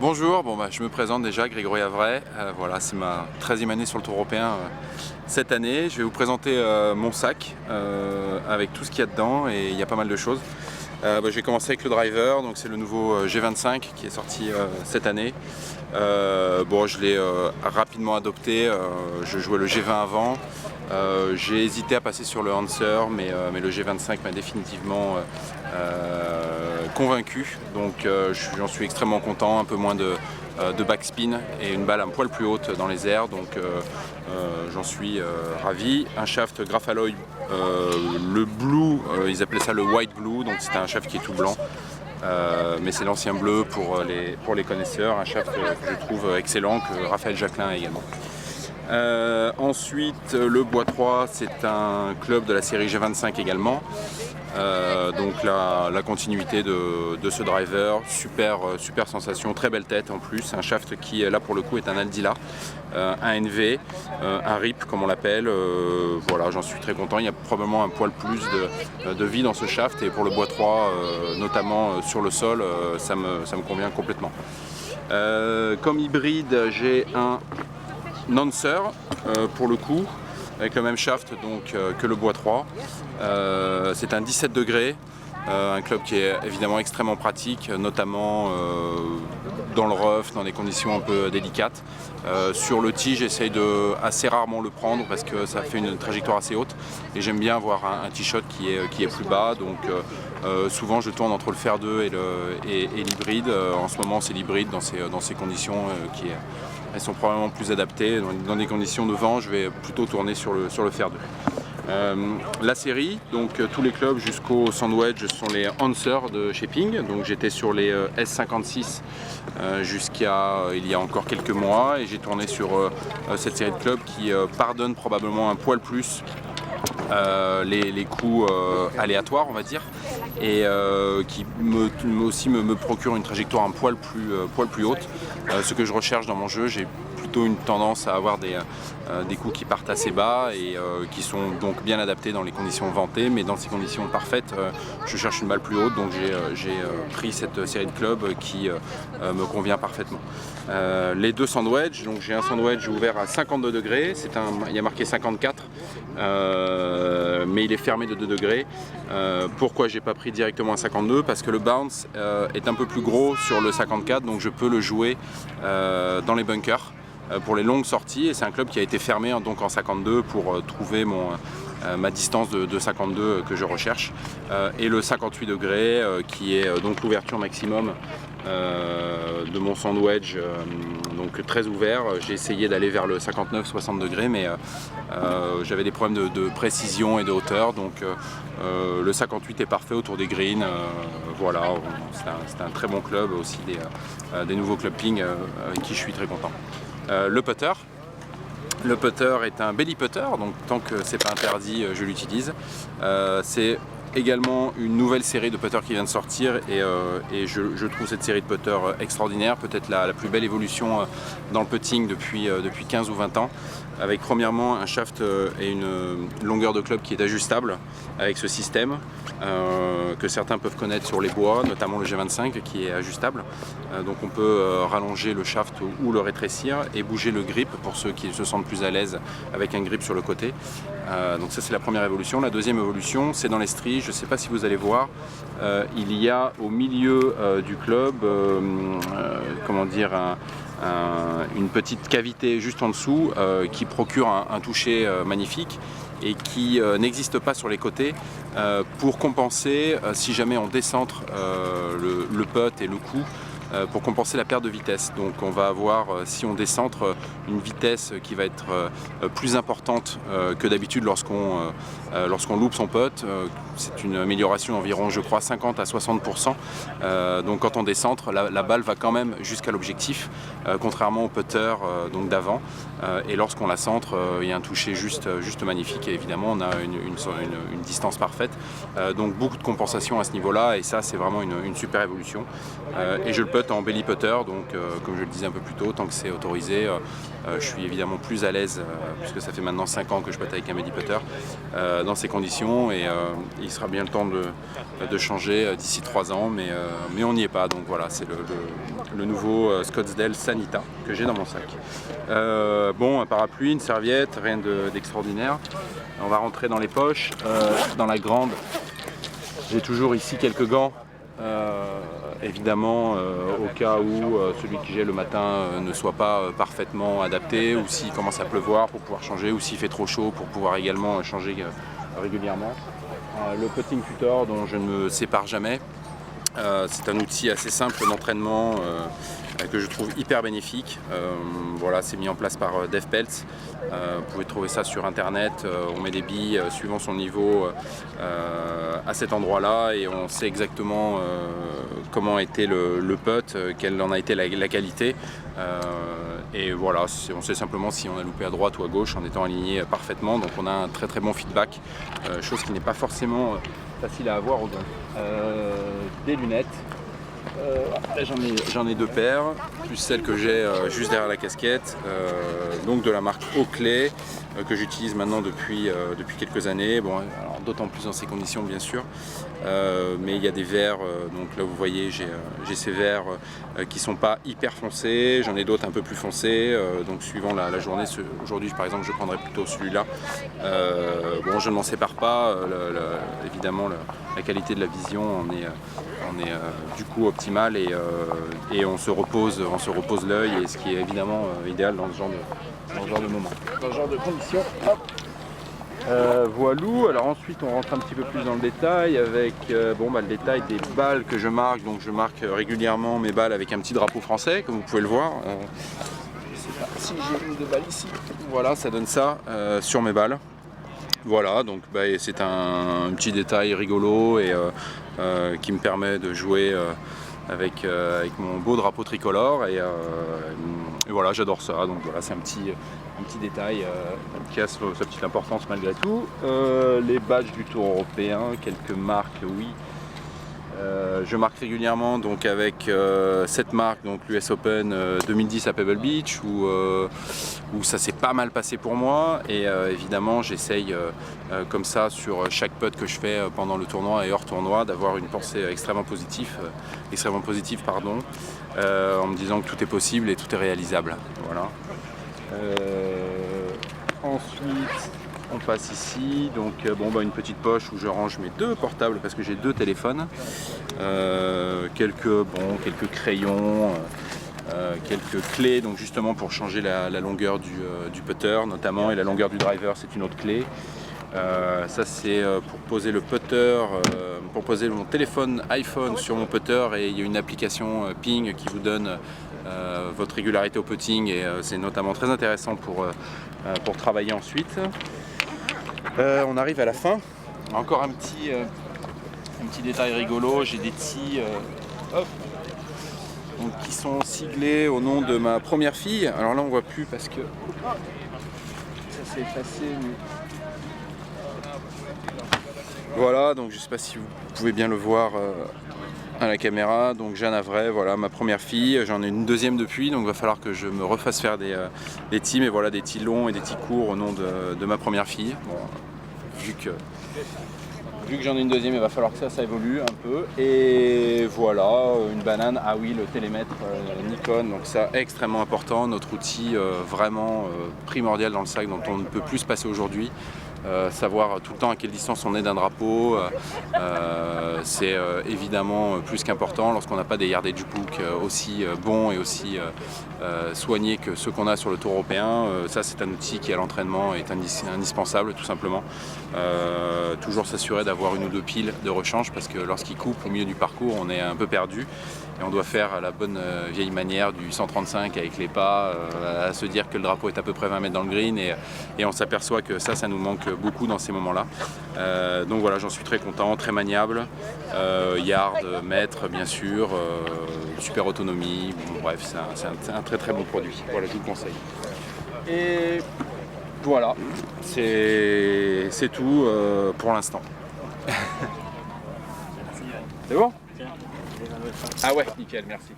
Bonjour, je me présente déjà, Grégory Avray. Voilà, c'est ma 13e année sur le Tour européen cette année. Je vais vous présenter mon sac avec tout ce qu'il y a dedans et il y a pas mal de choses. Je vais commencer avec le driver, donc c'est le nouveau G25 qui est sorti cette année. Je l'ai rapidement adopté, je jouais le G20 avant. J'ai hésité à passer sur le Hanser, mais le G25 m'a définitivement convaincu, donc j'en suis extrêmement content, un peu moins de backspin et une balle un poil plus haute dans les airs, donc j'en suis ravi. Un shaft Graphalloy, le blue, ils appelaient ça le white blue, donc c'était un shaft qui est tout blanc. Mais c'est l'ancien bleu pour les connaisseurs, un shaft que je trouve excellent, que Raphaël Jacquelin a également. Ensuite, le Bois 3, c'est un club de la série G25 également. Donc la continuité de ce driver, super sensation, très belle tête en plus, un shaft qui là pour le coup est un Aldila, un NV, un RIP comme on l'appelle, voilà, j'en suis très content. Il y a probablement un poil plus de vie dans ce shaft et pour le Bois 3 notamment sur le sol, ça me convient complètement. Comme hybride, j'ai un Nancer pour le coup, avec le même shaft donc, que le Bois 3. C'est un 17 degrés, un club qui est évidemment extrêmement pratique, notamment dans le rough, dans des conditions un peu délicates. Sur le tee, j'essaye de assez rarement le prendre parce que ça fait une trajectoire assez haute et j'aime bien avoir un tee shot qui est plus bas. Donc souvent je tourne entre le fer 2 et l'hybride. En ce moment c'est l'hybride dans ces conditions elles sont probablement plus adaptées. Dans des conditions de vent, je vais plutôt tourner sur le fer 2. La série, donc tous les clubs jusqu'au Sandwedge sont les Hanser de chez Ping. Donc j'étais sur les S56 jusqu'à il y a encore quelques mois et j'ai tourné sur cette série de clubs qui pardonne probablement un poil plus les coups aléatoires on va dire et qui aussi me procure une trajectoire un poil plus haute. Ce que je recherche dans mon jeu, j'ai plutôt une tendance à avoir des coups qui partent assez bas et qui sont donc bien adaptés dans les conditions ventées, mais dans ces conditions parfaites, je cherche une balle plus haute, donc j'ai pris cette série de clubs qui me convient parfaitement. Les deux sandwedge, donc j'ai un sandwedge ouvert à 52 degrés, il y a marqué 54, mais il est fermé de 2 degrés. Pourquoi j'ai pas pris directement à 52? Parce que le bounce est un peu plus gros sur le 54, donc je peux le jouer dans les bunkers pour les longues sorties, et c'est un club qui a été fermé donc en 52 pour trouver ma distance de 52 que je recherche, et le 58 degrés qui est donc l'ouverture maximum de mon sandwedge, donc très ouvert. J'ai essayé d'aller vers le 59-60 degrés, mais j'avais des problèmes de précision et de hauteur, donc le 58 est parfait autour des greens. Voilà, c'est un très bon club, aussi des nouveaux clubs Ping avec qui je suis très content. Le putter. Le putter est un belly putter, donc tant que c'est pas interdit, je l'utilise. C'est également une nouvelle série de putters qui vient de sortir et je trouve cette série de putters extraordinaire, peut-être la plus belle évolution dans le putting depuis 15 ou 20 ans, avec premièrement un shaft et une longueur de club qui est ajustable avec ce système que certains peuvent connaître sur les bois, notamment le G25 qui est ajustable. Donc on peut rallonger le shaft ou le rétrécir et bouger le grip pour ceux qui se sentent plus à l'aise avec un grip sur le côté. Donc ça c'est la première évolution. La deuxième évolution, c'est dans les stries. Je ne sais pas si vous allez voir, il y a au milieu du club comment dire, une petite cavité juste en dessous qui procure un toucher magnifique et qui n'existe pas sur les côtés pour compenser, si jamais on décentre le putt et le coup, pour compenser la perte de vitesse. Donc on va avoir, si on décentre, une vitesse qui va être plus importante que d'habitude lorsqu'on loupe son putt. C'est une amélioration d'environ, je crois, 50 à 60%. Donc quand on décentre, la balle va quand même jusqu'à l'objectif, contrairement au putter donc d'avant. Et lorsqu'on la centre, il y a un toucher juste magnifique et évidemment on a une distance parfaite. Donc beaucoup de compensation à ce niveau-là et ça c'est vraiment une super évolution. Et je le putt en belly putter, donc comme je le disais un peu plus tôt, tant que c'est autorisé, je suis évidemment plus à l'aise puisque ça fait maintenant 5 ans que je putte avec un belly putter dans ces conditions et il sera bien le temps de changer d'ici 3 ans, mais on n'y est pas. Donc voilà, c'est le nouveau Scottsdale Sanita que j'ai dans mon sac. Bon, un parapluie, une serviette, rien d'extraordinaire. On va rentrer dans les poches. Dans la grande, j'ai toujours ici quelques gants. Évidemment, au cas où celui que j'ai le matin ne soit pas parfaitement adapté, ou s'il commence à pleuvoir pour pouvoir changer, ou s'il fait trop chaud pour pouvoir également changer régulièrement. Le putting tutor dont je ne me sépare jamais. C'est un outil assez simple d'entraînement que je trouve hyper bénéfique. Voilà, c'est mis en place par DevPelts. Vous pouvez trouver ça sur internet. On met des billes suivant son niveau à cet endroit-là et on sait exactement comment était le putt, quelle en a été la qualité. Et voilà, on sait simplement si on a loupé à droite ou à gauche en étant aligné parfaitement. Donc on a un très très bon feedback, chose qui n'est pas forcément facile à avoir aux gants. Des lunettes. Là j'en ai 2 paires, plus celle que j'ai juste derrière la casquette, donc de la marque Oakley, que j'utilise maintenant depuis quelques années. Bon, alors d'autant plus dans ces conditions bien sûr, mais il y a des verres, donc là vous voyez j'ai ces verres qui sont pas hyper foncés, j'en ai d'autres un peu plus foncés, donc suivant la journée, aujourd'hui par exemple je prendrais plutôt celui-là. Bon, je ne m'en sépare pas, évidemment la qualité de la vision on est du coup optimale et on se repose l'œil, et ce qui est évidemment idéal dans ce genre de moment, dans ce genre de conditions. Voilou, alors ensuite on rentre un petit peu plus dans le détail avec le détail des balles que je marque. Donc je marque régulièrement mes balles avec un petit drapeau français, comme vous pouvez le voir. Je sais pas si j'ai une de balles ici. Voilà, ça donne ça sur mes balles. Voilà, donc c'est un petit détail rigolo et qui me permet de jouer avec mon beau drapeau tricolore et voilà, j'adore ça. Donc voilà, c'est un petit détail qui a sa petite importance malgré tout. Les badges du Tour européen, quelques marques, oui. Je marque régulièrement donc avec cette marque, donc l'US Open 2010 à Pebble Beach, où ça s'est pas mal passé pour moi, et évidemment j'essaye comme ça sur chaque putt que je fais pendant le tournoi et hors tournoi d'avoir une pensée extrêmement positive en me disant que tout est possible et tout est réalisable. Voilà. Ensuite on passe ici, donc une petite poche où je range mes 2 portables parce que j'ai 2 téléphones, quelques crayons, quelques clés, donc justement pour changer la longueur du putter notamment, et la longueur du driver c'est une autre clé. Ça c'est pour poser le putter, pour poser mon téléphone iPhone sur mon putter, et il y a une application Ping qui vous donne votre régularité au putting, et c'est notamment très intéressant pour travailler ensuite. On arrive à la fin. Encore un petit détail rigolo, j'ai des tis qui sont siglés au nom de ma première fille. Alors là on voit plus parce que ça s'est effacé. Mais... Voilà, donc je sais pas si vous pouvez bien le voir à la caméra. Donc Jeanne Avray, voilà ma première fille. J'en ai une deuxième depuis, donc il va falloir que je me refasse faire des tis, mais voilà, des tis longs et des tis courts au nom de ma première fille. Bon, vu que j'en ai une deuxième, il va falloir que ça évolue un peu. Et voilà, une banane, ah oui, le télémètre Nikon, donc ça extrêmement important, notre outil vraiment primordial dans le sac, dont on ne peut plus se passer aujourd'hui. Savoir tout le temps à quelle distance on est d'un drapeau, c'est évidemment plus qu'important lorsqu'on n'a pas des yardage book aussi bons et aussi soignés que ceux qu'on a sur le Tour européen. Ça c'est un outil qui à l'entraînement est indispensable tout simplement. Toujours s'assurer d'avoir 1 ou 2 piles de rechange, parce que lorsqu'il coupe au milieu du parcours on est un peu perdu et on doit faire la bonne vieille manière du 135 avec les pas, à se dire que le drapeau est à peu près 20 mètres dans le green, et on s'aperçoit que ça nous manque beaucoup dans ces moments-là. Donc voilà, j'en suis très content, très maniable, yard, mètre bien sûr, super autonomie, bon, bref, c'est un très très bon produit, voilà, je vous le conseille. Et voilà, c'est tout pour l'instant. C'est bon? Ah ouais, nickel, merci.